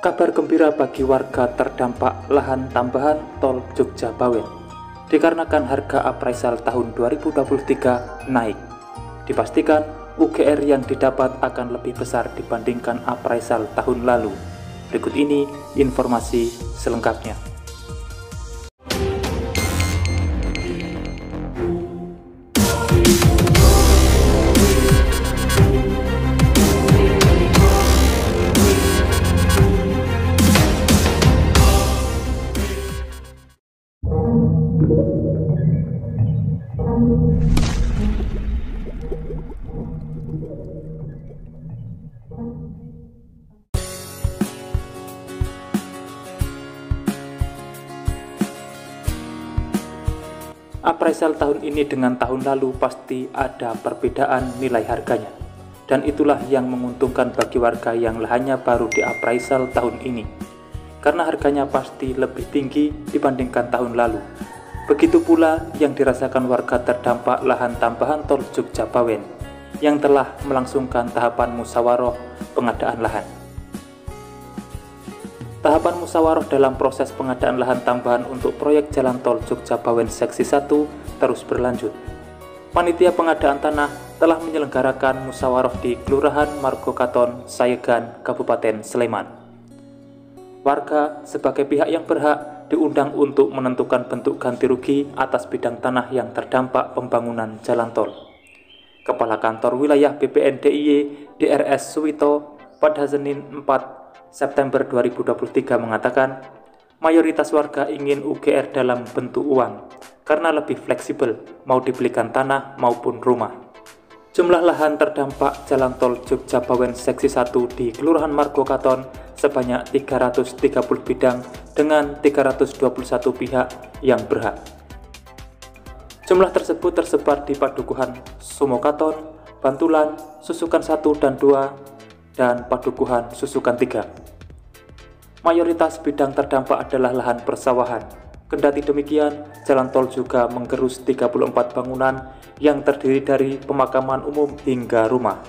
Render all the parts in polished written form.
Kabar gembira bagi warga terdampak lahan tambahan tol Jogja-Bawen. Dikarenakan harga appraisal tahun 2023 naik, dipastikan UGR yang didapat akan lebih besar dibandingkan appraisal tahun lalu. Berikut ini informasi selengkapnya. Appraisal tahun ini dengan tahun lalu pasti ada perbedaan nilai harganya, dan itulah yang menguntungkan bagi warga yang lahannya baru diappraisal tahun ini, karena harganya pasti lebih tinggi dibandingkan tahun lalu. Begitu pula yang dirasakan warga terdampak lahan tambahan tol Jogja-Bawen yang telah melangsungkan tahapan musyawarah pengadaan lahan. Tahapan musyawarah dalam proses pengadaan lahan tambahan untuk proyek jalan tol Jogja-Bawen Seksi 1 terus berlanjut. Panitia pengadaan tanah telah menyelenggarakan musyawarah di Kelurahan Margokaton, Sayegan, Kabupaten Sleman. Warga sebagai pihak yang berhak diundang untuk menentukan bentuk ganti rugi atas bidang tanah yang terdampak pembangunan jalan tol. Kepala Kantor Wilayah BPN DIY DRS Suwito pada Senin 4 September 2023 mengatakan, mayoritas warga ingin UGR dalam bentuk uang karena lebih fleksibel mau dibelikan tanah maupun rumah. Jumlah lahan terdampak jalan tol Jogja-Bawen Seksi 1 di Kelurahan Margokaton sebanyak 330 bidang dengan 321 pihak yang berhak. Jumlah tersebut tersebar di Padukuhan Sumokaton, Bantulan, Susukan 1 dan 2, dan Padukuhan Susukan 3. Mayoritas bidang terdampak adalah lahan persawahan. Kendati demikian, jalan tol juga menggerus 34 bangunan yang terdiri dari pemakaman umum hingga rumah.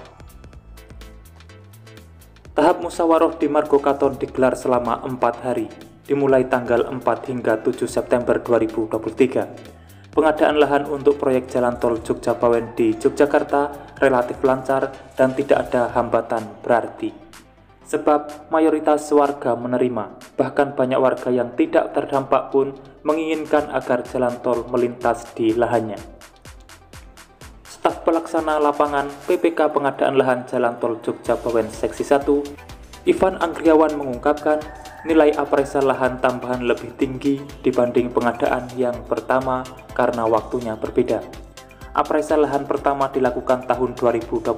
Tahap musyawarah di Margokaton digelar selama 4 hari, dimulai tanggal 4 hingga 7 September 2023. Pengadaan lahan untuk proyek jalan tol Jogja-Bawen di Yogyakarta relatif lancar dan tidak ada hambatan berarti. Sebab mayoritas warga menerima, bahkan banyak warga yang tidak terdampak pun menginginkan agar jalan tol melintas di lahannya. Staf pelaksana lapangan PPK pengadaan lahan jalan tol Jogja-Bawen Seksi 1, Ivan Anggriawan mengungkapkan, nilai appraisal lahan tambahan lebih tinggi dibanding pengadaan yang pertama karena waktunya berbeda. Appraisal lahan pertama dilakukan tahun 2021,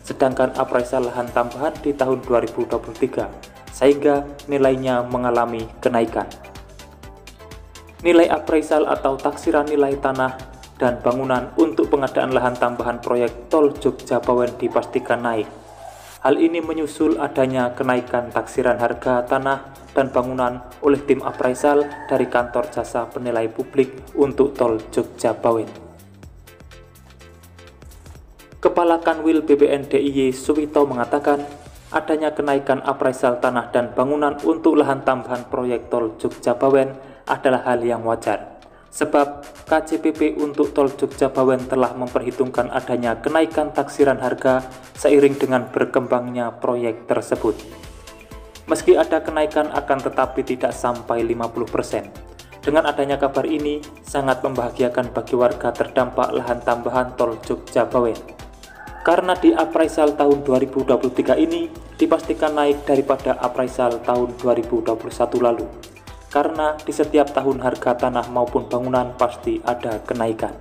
sedangkan appraisal lahan tambahan di tahun 2023, sehingga nilainya mengalami kenaikan. Nilai appraisal atau taksiran nilai tanah dan bangunan untuk pengadaan lahan tambahan proyek tol Jogja-Bawen dipastikan naik. Hal ini menyusul adanya kenaikan taksiran harga tanah dan bangunan oleh tim appraisal dari Kantor Jasa Penilai Publik untuk tol Jogja-Bawen. Kepala Kanwil BPN DIY Suwito mengatakan, adanya kenaikan appraisal tanah dan bangunan untuk lahan tambahan proyek tol Jogja-Bawen adalah hal yang wajar, sebab KJPP untuk tol Jogja-Bawen telah memperhitungkan adanya kenaikan taksiran harga seiring dengan berkembangnya proyek tersebut. Meski ada kenaikan akan tetapi tidak sampai 50%. Dengan adanya kabar ini, sangat membahagiakan bagi warga terdampak lahan tambahan tol Jogja-Bawen. Karena di appraisal tahun 2023 ini dipastikan naik daripada appraisal tahun 2021 lalu. Karena di setiap tahun harga tanah maupun bangunan pasti ada kenaikan.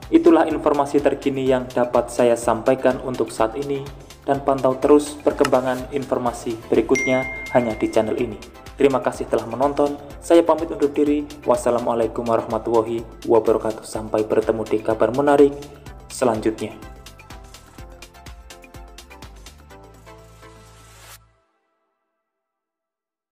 Itulah informasi terkini yang dapat saya sampaikan untuk saat ini, dan pantau terus perkembangan informasi berikutnya hanya di channel ini. Terima kasih telah menonton, saya pamit undur diri. Wassalamualaikum warahmatullahi wabarakatuh. Sampai bertemu di kabar menarik selanjutnya.